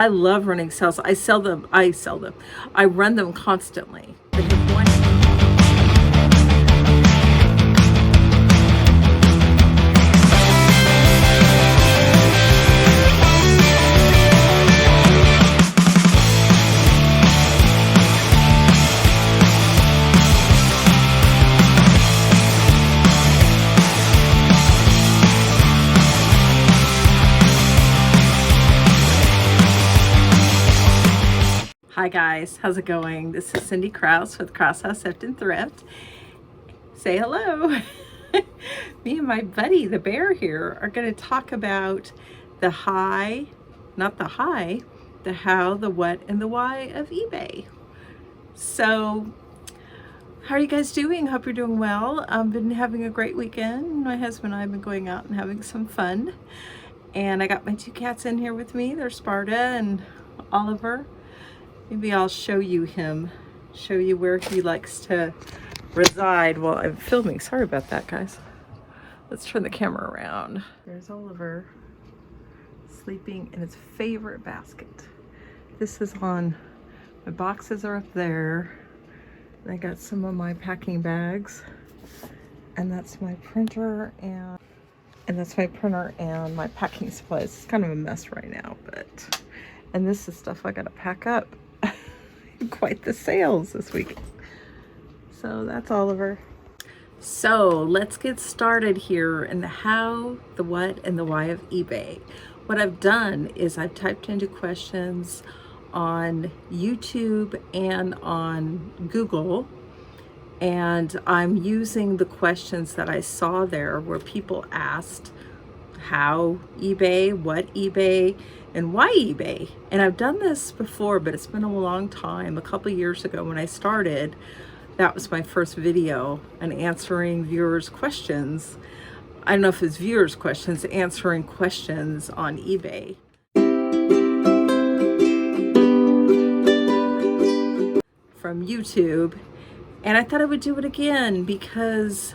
I love running sales. I sell them. I run them constantly. They have one. Hi guys, how's it going? This is Cindy Krause with Krause House Thrift and Thrift. Say hello. Me and my buddy, the bear here, are going to talk about the how, the what, and the why of eBay. So, how are you guys doing? Hope you're doing well. I've been having a great weekend. My husband and I have been going out and having some fun. And I got my two cats in here with me. They're Sparta and Oliver. Maybe I'll show you where he likes to reside while I'm filming. Sorry about that, guys. Let's turn the camera around. There's Oliver sleeping in his favorite basket. This is on, my boxes are up there. I got some of my packing bags, and that's my printer and my packing supplies. It's kind of a mess right now, and this is stuff I gotta pack up. Quite the sales this week. So that's Oliver. So let's get started here in the how, the what, and the why of eBay. What I've done is I've typed into questions on YouTube and on Google, and I'm using the questions that I saw there where people asked how eBay, what eBay, and why eBay. And I've done this before, but it's been a long time. A couple years ago when I started, that was my first video on answering viewers' questions. I don't know if it's viewers' questions, answering questions on eBay. From YouTube. And I thought I would do it again because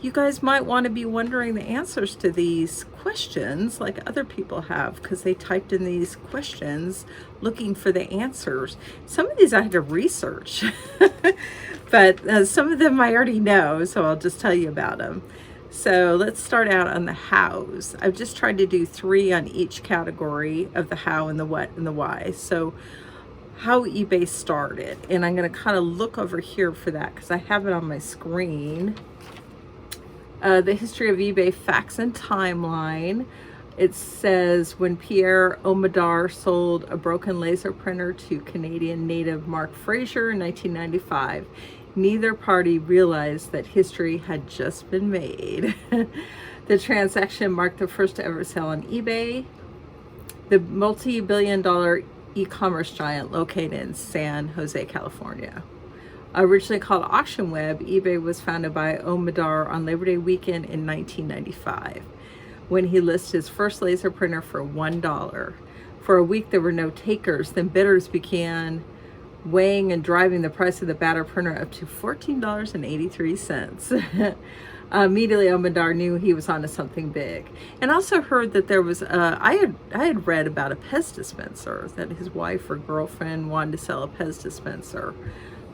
you guys might want to be wondering the answers to these questions like other people have, because they typed in these questions looking for the answers. Some of these I had to research, but some of them I already know, so I'll just tell you about them. So let's start out on the hows. I've just tried to do 3 on each category of the how and the what and the why. So how eBay started, and I'm going to kind of look over here for that because I have it on my screen. The history of eBay facts and timeline. It says when Pierre Omidyar sold a broken laser printer to Canadian native Mark Fraser in 1995, neither party realized that history had just been made. The transaction marked the first ever sale on eBay, the multi-billion-dollar e-commerce giant located in San Jose, California. Originally called Auction Web, eBay was founded by Omidyar on Labor Day weekend in 1995, when he listed his first laser printer for $1. For a week, there were no takers. Then bidders began weighing and driving the price of the batter printer up to $14.83. Immediately, Omidyar knew he was onto something big, and also heard that there was I had read about a Pez dispenser that his wife or girlfriend wanted to sell a Pez dispenser.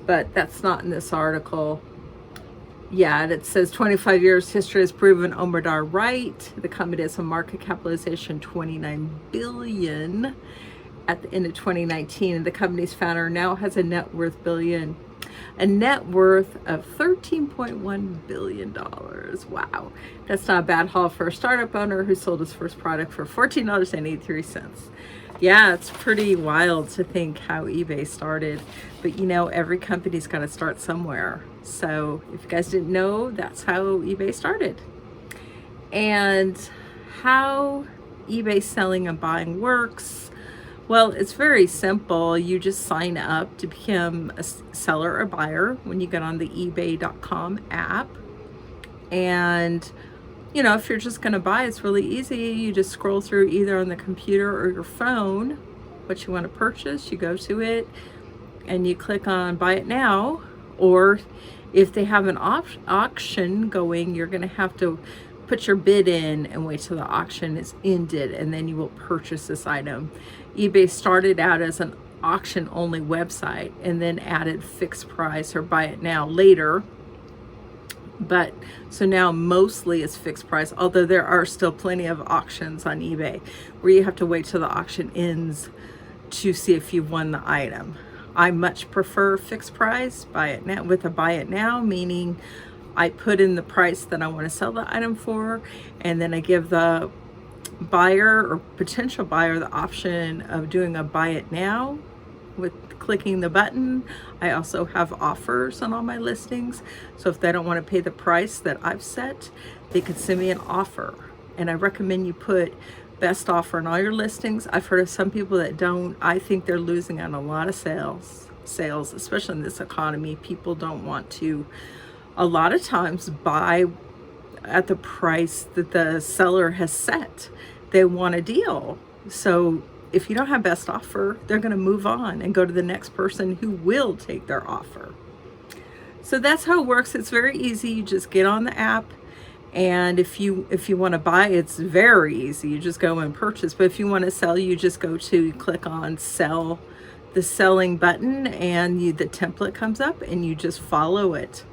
But that's not in this article. Yeah, and it says 25 years history has proven Omidyar right. The company has a market capitalization $29 billion at the end of 2019, and the company's founder now has a net worth of $13.1 billion. Wow, that's not a bad haul for a startup owner who sold his first product for $14.83. Yeah, it's pretty wild to think how eBay started, but you know, every company's got to start somewhere. So if you guys didn't know, that's how eBay started. And how eBay selling and buying works, well, it's very simple. You just sign up to become a seller or buyer when you get on the ebay.com app. And you know, if you're just going to buy, it's really easy. You just scroll through either on the computer or your phone what you want to purchase. You go to it and you click on buy it now, or if they have an auction going, you're going to have to put your bid in and wait till the auction is ended, and then you will purchase this item. eBay started out as an auction only website and then added fixed price or buy it now later. But so now mostly it's fixed price, although there are still plenty of auctions on eBay where you have to wait till the auction ends to see if you've won the item. I much prefer fixed price, buy it now, with a buy it now, meaning I put in the price that I want to sell the item for, and then I give the buyer or potential buyer the option of doing a buy it now with clicking the button. I also have offers on all my listings, so if they don't want to pay the price that I've set, they can send me an offer. And I recommend you put best offer on all your listings. I've heard of some people that don't. I think they're losing on a lot of sales, especially in this economy. People don't want to a lot of times buy at the price that the seller has set. They want a deal. So if you don't have best offer, they're going to move on and go to the next person who will take their offer. So that's how it works. It's very easy. You just get on the app, and if you want to buy, it's very easy. You just go and purchase. But if you want to sell, you just you click on sell, the selling button, and the template comes up and you just follow it.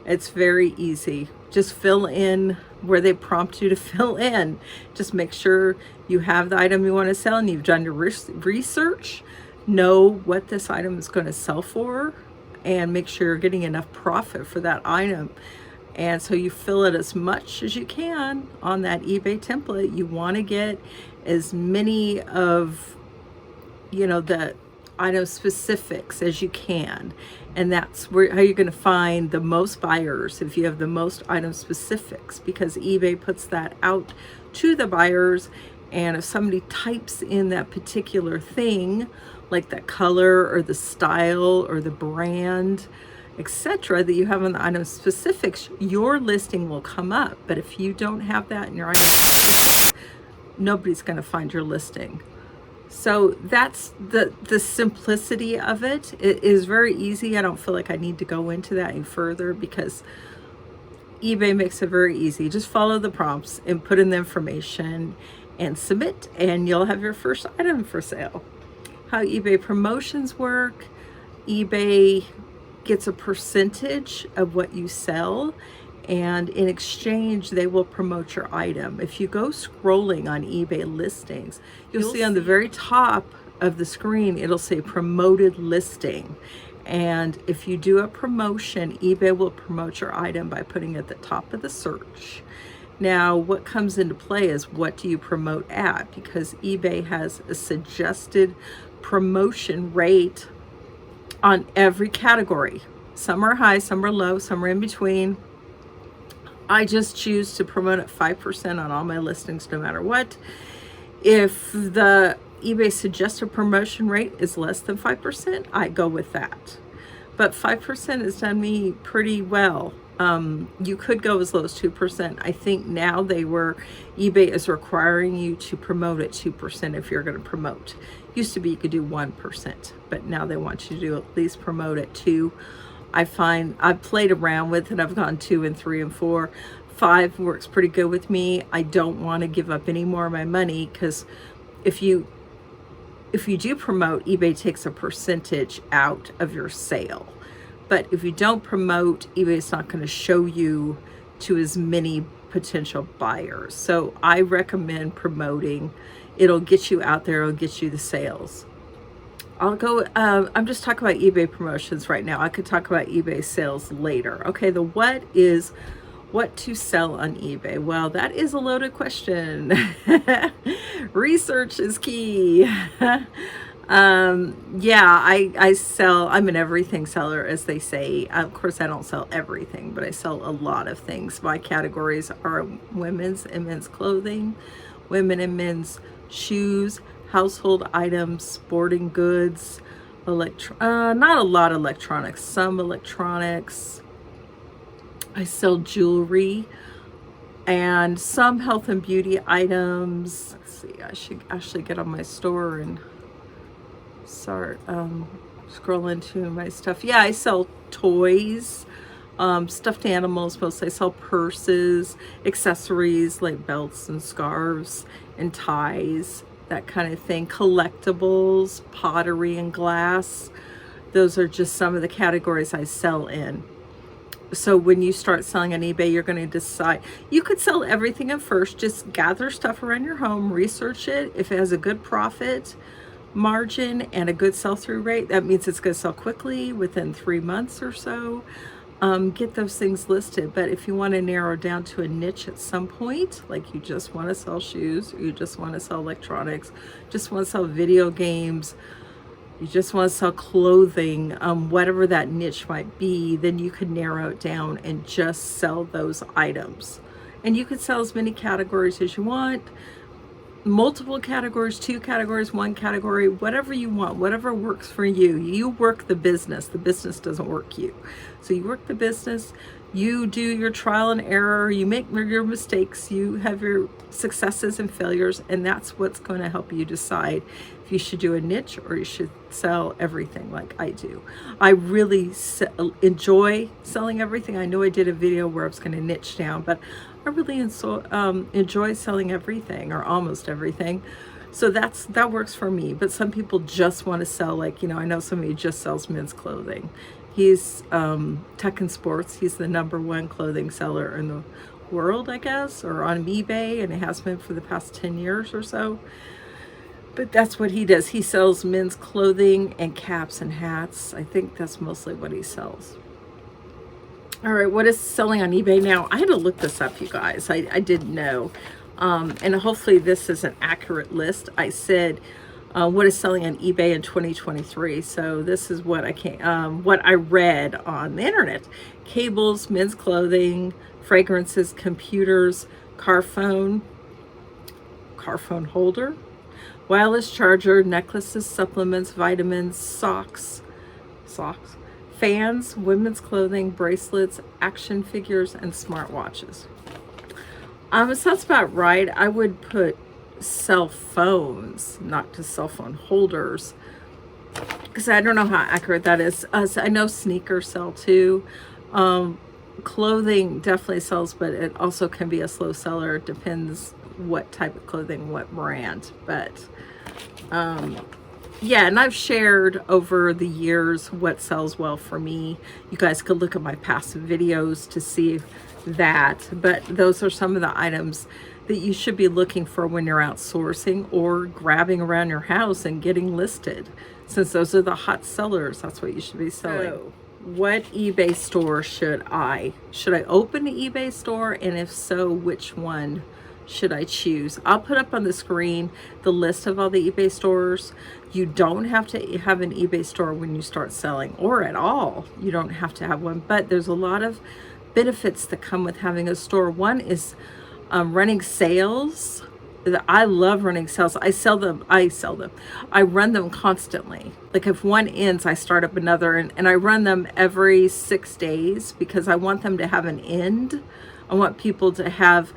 It's very easy. Just fill in where they prompt you to fill in. Just make sure you have the item you want to sell and you've done your research. Know what this item is going to sell for, and make sure you're getting enough profit for that item. And so you fill it as much as you can on that eBay template. You want to get as many of, the item specifics as you can, and that's how you're going to find the most buyers, if you have the most item specifics, because eBay puts that out to the buyers. And if somebody types in that particular thing, like that color or the style or the brand, etc., that you have on the item specifics, your listing will come up. But if you don't have that in your item specifics, nobody's going to find your listing. So that's the simplicity of it. It is very easy. I don't feel like I need to go into that any further because eBay makes it very easy. Just follow the prompts and put in the information and submit, and you'll have your first item for sale. How eBay promotions work: eBay gets a percentage of what you sell, and in exchange they will promote your item. If you go scrolling on eBay listings, you'll see on the very top of the screen it'll say promoted listing, and if you do a promotion, eBay will promote your item by putting it at the top of the search. Now what comes into play is, what do you promote at? Because eBay has a suggested promotion rate on every category. Some are high, some are low, some are in between. I just choose to promote at 5% on all my listings, no matter what. If the eBay suggested promotion rate is less than 5%, I go with that. But 5% has done me pretty well. You could go as low as 2%. I think now eBay is requiring you to promote at 2% if you're going to promote. Used to be you could do 1%, but now they want you to at least promote at 2%. I find I've played around with it. I've gone 2 and 3 and 4. 5 works pretty good with me. I don't want to give up any more of my money, because if you do promote, eBay takes a percentage out of your sale. But if you don't promote, eBay's not going to show you to as many potential buyers. So I recommend promoting. It'll get you out there. It'll get you the sales. I'm just talking about eBay promotions right now. I could talk about eBay sales later. Okay, what to sell on eBay? Well, that is a loaded question. Research is key. Yeah, I sell, I'm an everything seller, as they say. Of course, I don't sell everything, but I sell a lot of things. My categories are women's and men's clothing, women and men's shoes, household items, sporting goods, not a lot of electronics, some electronics. I sell jewelry and some health and beauty items. Let's see, I should actually get on my store and start scroll into my stuff. Yeah, I sell toys. stuffed animals. Mostly I sell purses, accessories like belts and scarves and ties, that kind of thing. Collectibles, pottery and glass. Those are just some of the categories I sell in. So when you start selling on eBay, you're going to decide. You could sell everything at first. Just gather stuff around your home, research it. If it has a good profit margin and a good sell-through rate, that means it's going to sell quickly within 3 months or so. Get those things listed. But if you want to narrow down to a niche at some point, like you just want to sell shoes, or you just want to sell electronics, just want to sell video games, you just want to sell clothing, whatever that niche might be, then you could narrow it down and just sell those items. And you could sell as many categories as you want, multiple categories, 2 categories, 1 category, whatever you want, whatever works for you. You work the business doesn't work you. So you work the business, you do your trial and error, you make your mistakes, you have your successes and failures, and that's what's going to help you decide if you should do a niche or you should sell everything like I do. I really enjoy selling everything. I know I did a video where I was going to niche down, but I really enjoy selling everything or almost everything. So that works for me. But some people just want to sell, like, I know somebody who just sells men's clothing. He's Tech and Sports. He's the #1 clothing seller in the world, I guess, or on eBay, and it has been for the past 10 years or so. But that's what he does. He sells men's clothing and caps and hats. I think that's mostly what he sells. All right, what is selling on eBay now? I had to look this up, you guys. I didn't know. And hopefully this is an accurate list. I said what is selling on eBay in 2023. So this is what I read on the internet. Cables, men's clothing, fragrances, computers, car phone holder, wireless charger, necklaces, supplements, vitamins, socks, fans, women's clothing, bracelets, action figures, and smartwatches. So that's about right. I would put cell phones, not just cell phone holders, because I don't know how accurate that is. So I know sneakers sell too. Clothing definitely sells, but it also can be a slow seller. It depends what type of clothing, what brand. But yeah, and I've shared over the years what sells well for me. You guys could look at my past videos to see that. But those are some of the items that you should be looking for when you're outsourcing or grabbing around your house and getting listed. Since those are the hot sellers, that's what you should be selling. So, what eBay store should I open an eBay store? And if so, which one should I choose? I'll put up on the screen the list of all the eBay stores. You don't have to have an eBay store when you start selling, or at all. You don't have to have one, but there's a lot of benefits that come with having a store. One is running sales. I love running sales. I sell them. I run them constantly. Like if one ends, I start up another, and I run them every 6 days because I want them to have an end. I want people to have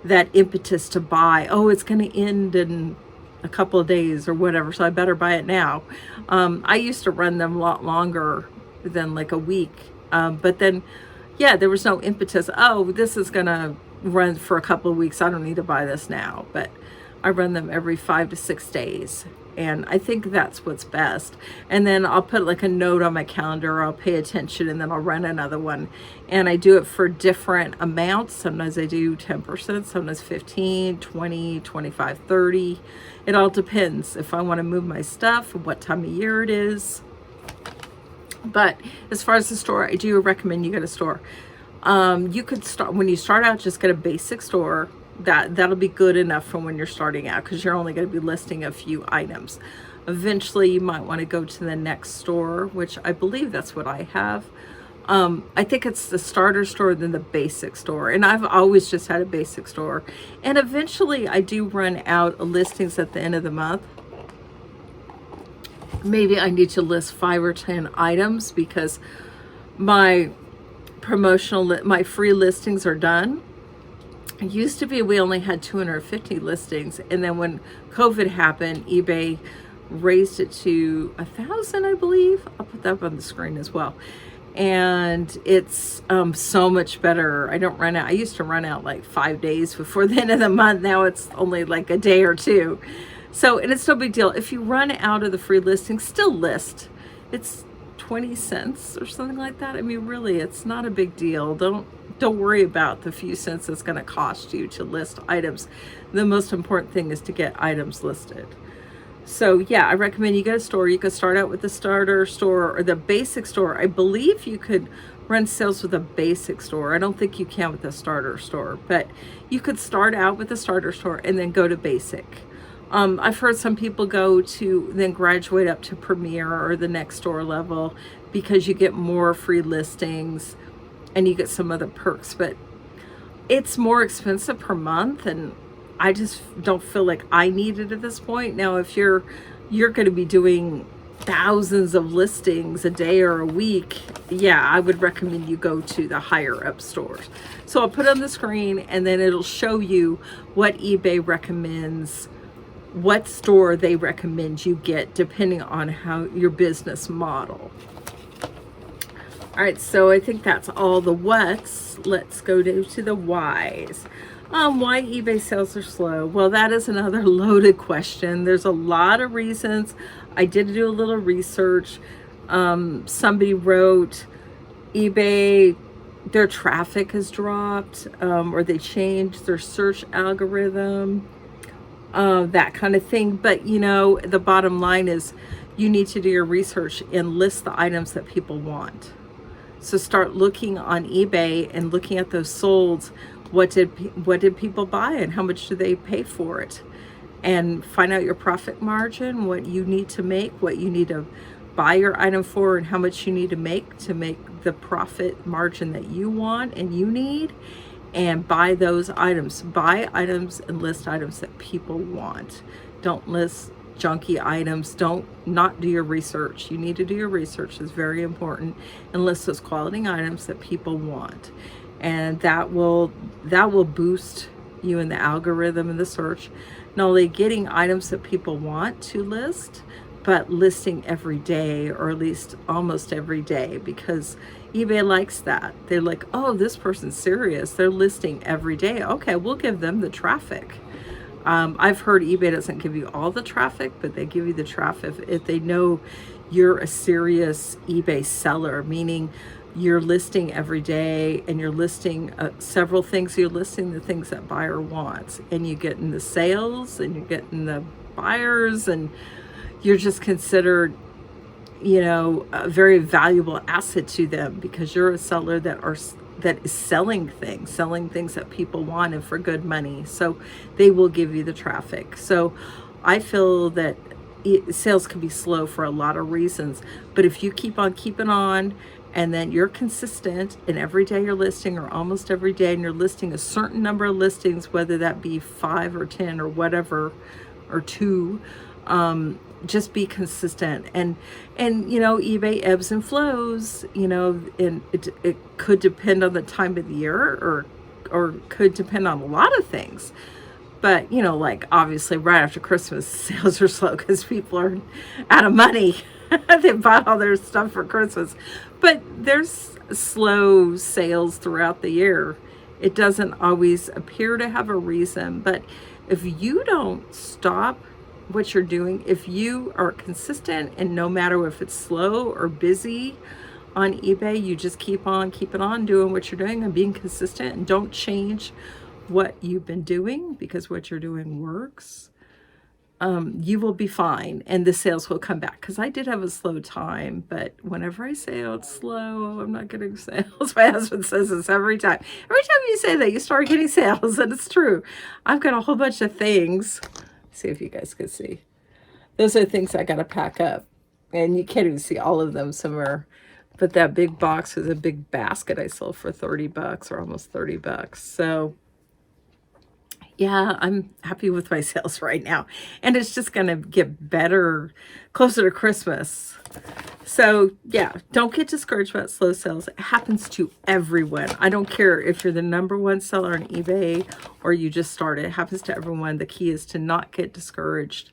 that impetus to buy. Oh, it's going to end in a couple of days or whatever, so I better buy it now. I used to run them a lot longer than like a week, but then, yeah, there was no impetus. Oh, this is going to run for a couple of weeks. I don't need to buy this now. But I run them every 5 to 6 days. And I think that's what's best. And then I'll put like a note on my calendar, I'll pay attention, and then I'll run another one. And I do it for different amounts. Sometimes I do 10%, sometimes 15, 20, 25, 30. It all depends if I want to move my stuff, what time of year it is. But as far as the store, I do recommend you get a store. You could start, when you start out, just get a basic store. That'll be good enough for when you're starting out, because you're only going to be listing a few items. Eventually you might want to go to the next store, which I believe that's what I have. I think it's the starter store, then the basic store, and I've always just had a basic store. And eventually I do run out of listings at the end of the month. Maybe I need to list 5 or 10 items because my my free listings are done. It used to be we only had 250 listings, and then when COVID happened, eBay raised it to 1,000, I believe. I'll put that up on the screen as well. and it's so much better. I don't run out. I used to run out like 5 days before the end of the month. Now it's only like a day or two. So, and it's no big deal. If you run out of the free listing, still list. It's 20 cents or something like that. I mean, really, it's not a big deal. Don't worry about the few cents it's going to cost you to list items. The most important thing is to get items listed. So yeah, I recommend you get a store. You could start out with the starter store or the basic store. I believe you could run sales with a basic store. I don't think you can with the starter store, but you could start out with the starter store and then go to basic. I've heard some people go to then graduate up to Premier or the next store level because you get more free listings and you get some other perks, but it's more expensive per month, and I just don't feel like I need it at this point. Now, if you're going to be doing thousands of listings a day or a week, yeah, I would recommend you go to the higher up stores. So I'll put it on the screen, and then it'll show you what eBay recommends, what store they recommend you get depending on how your business model. All right, so I think that's all the what's. Let's go to the whys. Why eBay sales are slow? Well, that is another loaded question. There's a lot of reasons. I did do a little research. Somebody wrote eBay, their traffic has dropped, or they changed their search algorithm, that kind of thing. But you know, the bottom line is you need to do your research and list the items that people want. So start looking on eBay and looking at those solds. What did people buy and how much do they pay for it? And find out your profit margin, what you need to make, what you need to buy your item for, and how much you need to make the profit margin that you want and you need, and buy those items. Buy items and list items that people want. Don't list junky items. Not do your research. You need to do your research. It's very important, and list those quality items that people want, and that will boost you in the algorithm and the search. Not only getting items that people want to list, but listing every day, or at least almost every day, because eBay likes that. They're like, oh, this person's serious, they're listing every day, okay, we'll give them the traffic. I've heard eBay doesn't give you all the traffic, but they give you the traffic if they know you're a serious eBay seller, meaning you're listing every day and you're listing several things. You're listing the things that buyer wants, and you get in the sales and you're getting the buyers, and you're just considered, you know, a very valuable asset to them because you're a seller that is selling things that people want and for good money. So they will give you the traffic. So I feel that sales can be slow for a lot of reasons, but if you keep on keeping on, and then you're consistent, and every day you're listing, or almost every day, and you're listing a certain number of listings, whether that be 5 or 10 or whatever, or 2, just be consistent. And you know, eBay ebbs and flows, you know, and it could depend on the time of the year, or could depend on a lot of things. But you know, like obviously right after Christmas, sales are slow because people are out of money. They bought all their stuff for Christmas. But there's slow sales throughout the year. It doesn't always appear to have a reason, but if you don't stop what you're doing, if you are consistent, and no matter if it's slow or busy on eBay, you just keep on keeping on doing what you're doing and being consistent, and don't change what you've been doing, because what you're doing works, you will be fine, and the sales will come back. Because I did have a slow time, but whenever I say, oh, it's slow, I'm not getting sales, my husband says this every time. Every time you say that, you start getting sales, and it's true. I've got a whole bunch of things. See if you guys can see. Those are things I got to pack up, and you can't even see all of them somewhere. But that big box is a big basket I sold for 30 bucks, or almost 30 bucks. So yeah, I'm happy with my sales right now, and it's just going to get better closer to Christmas. So yeah, don't get discouraged about slow sales. It happens to everyone. I don't care if you're the #1 seller on eBay or you just started. It happens to everyone. The key is to not get discouraged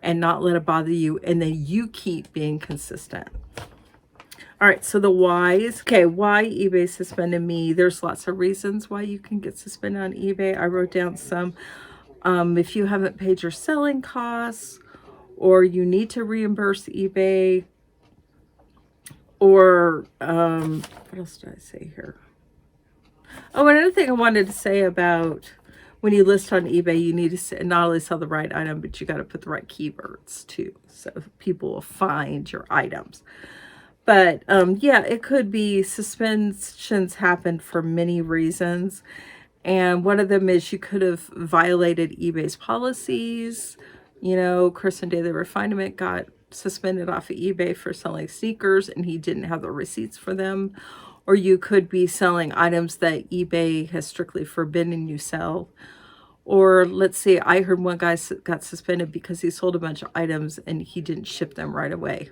and not let it bother you, and then you keep being consistent. All right, so the whys. Okay, why eBay suspended me. There's lots of reasons why you can get suspended on eBay. I wrote down some. If you haven't paid your selling costs, or you need to reimburse eBay, or what else did I say here? Oh, another thing I wanted to say about when you list on eBay, you need to not only sell the right item, but you got to put the right keywords too, so people will find your items. But yeah, it could be suspensions happened for many reasons. And one of them is you could have violated eBay's policies. You know, Christian Daily Refinement got suspended off of eBay for selling sneakers and he didn't have the receipts for them. Or you could be selling items that eBay has strictly forbidden you sell. Or let's say I heard one guy got suspended because he sold a bunch of items and he didn't ship them right away.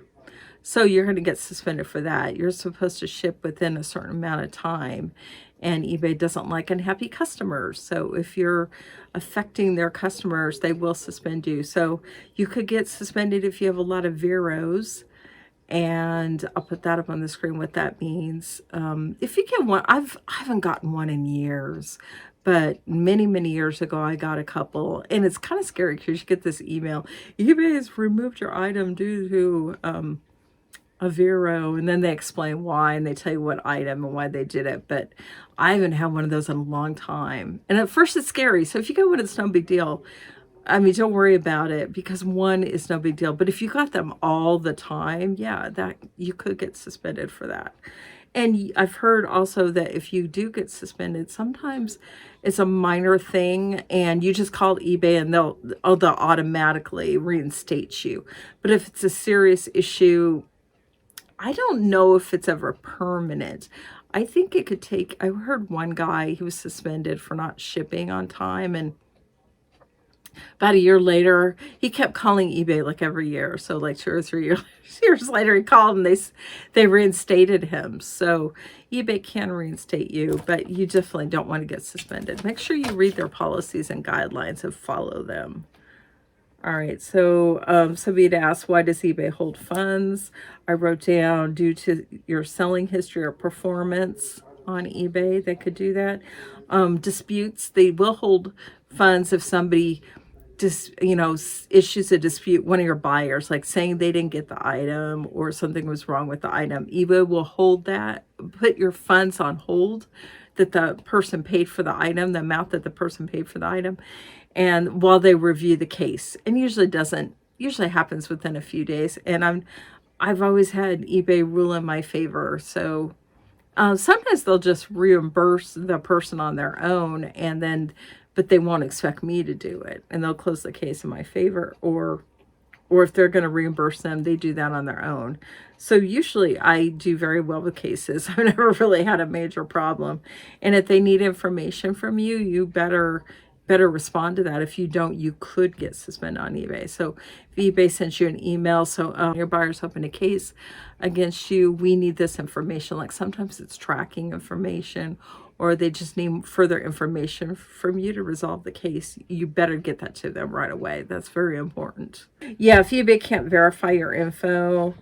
So you're going to get suspended for that. You're supposed to ship within a certain amount of time, and eBay doesn't like unhappy customers. So if you're affecting their customers, they will suspend you. So you could get suspended if you have a lot of Veros, and I'll put that up on the screen what that means. If you get one, I haven't gotten one in years, but many years ago I got a couple, and it's kind of scary because you get this email: eBay has removed your item due to a Vero, and then they explain why, and they tell you what item and why they did it. But I haven't had one of those in a long time, and at first it's scary. So if you get one, it's no big deal. I mean, don't worry about it, because one is no big deal. But if you got them all the time, yeah, that you could get suspended for that. And I've heard also that if you do get suspended, sometimes it's a minor thing and you just call eBay and they'll automatically reinstate you. But if it's a serious issue, I don't know if it's ever permanent. I think it could take, I heard one guy, he was suspended for not shipping on time, and about a year later, he kept calling eBay like every year. So like 2 or 3 years later, he called and they reinstated him. So eBay can reinstate you, but you definitely don't want to get suspended. Make sure you read their policies and guidelines and follow them. All right, so somebody had asked, why does eBay hold funds? I wrote down due to your selling history or performance on eBay, they could do that. Disputes, they will hold funds if somebody issues a dispute, one of your buyers, like saying they didn't get the item or something was wrong with the item. eBay will hold that, put your funds on hold that the person paid for the item, the amount that the person paid for the item, and while they review the case. And usually happens within a few days. And I've always had eBay rule in my favor. So sometimes they'll just reimburse the person on their own, but they won't expect me to do it, and they'll close the case in my favor. Or if they're going to reimburse them, they do that on their own. So usually I do very well with cases. I've never really had a major problem. And if they need information from you, you better respond to that. If you don't, you could get suspended on eBay. So if eBay sends you an email, so your buyer's opened a case against you, we need this information. Like sometimes it's tracking information, or they just need further information from you to resolve the case, you better get that to them right away. That's very important. Yeah, if eBay can't verify your info,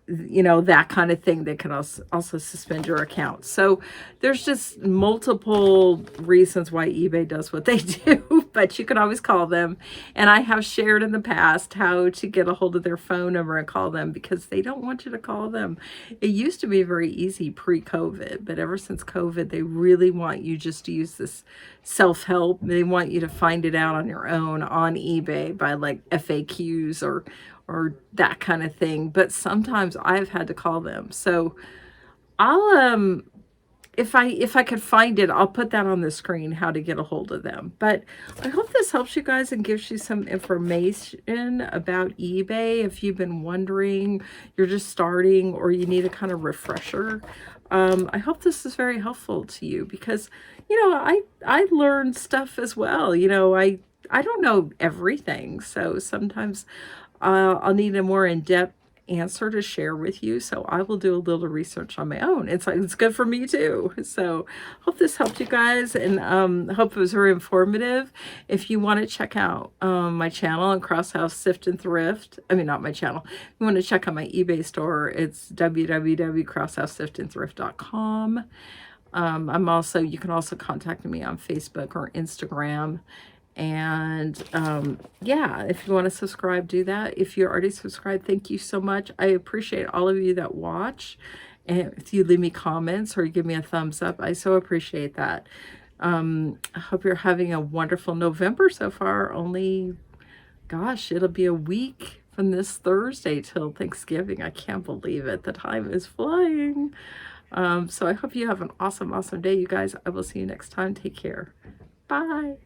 that kind of thing, they can also suspend your account. So there's just multiple reasons why eBay does what they do, but you can always call them. And I have shared in the past how to get a hold of their phone number and call them, because they don't want you to call them. It used to be very easy pre-COVID, but ever since COVID, they really want you just to use this self-help. They want you to find it out on your own on eBay by like FAQs or that kind of thing. But sometimes I've had to call them. So I'll if I could find it, I'll put that on the screen, how to get a hold of them. But I hope this helps you guys and gives you some information about eBay. If you've been wondering, you're just starting, or you need a kind of refresher, I hope this is very helpful to you, because I learned stuff as well. I don't know everything, so sometimes I'll need a more in-depth answer to share with you, so I will do a little research on my own. It's like, it's good for me too. So hope this helped you guys, and hope it was very informative. If you want to check out my channel on Crosshouse Sift and Thrift, I mean, not my channel, if you want to check out my eBay store, it's www.crosshouseSiftandThrift.com. I'm also, you can also contact me on Facebook or Instagram. And yeah, if you want to subscribe, do that. If you're already subscribed, thank you so much. I appreciate all of you that watch, and if you leave me comments or you give me a thumbs up, I so appreciate that. I hope you're having a wonderful November so far. Only, gosh, it'll be a week from this Thursday till Thanksgiving. I can't believe it. The time is flying. So I hope you have an awesome, awesome day, you guys. I will see you next time. Take care. Bye.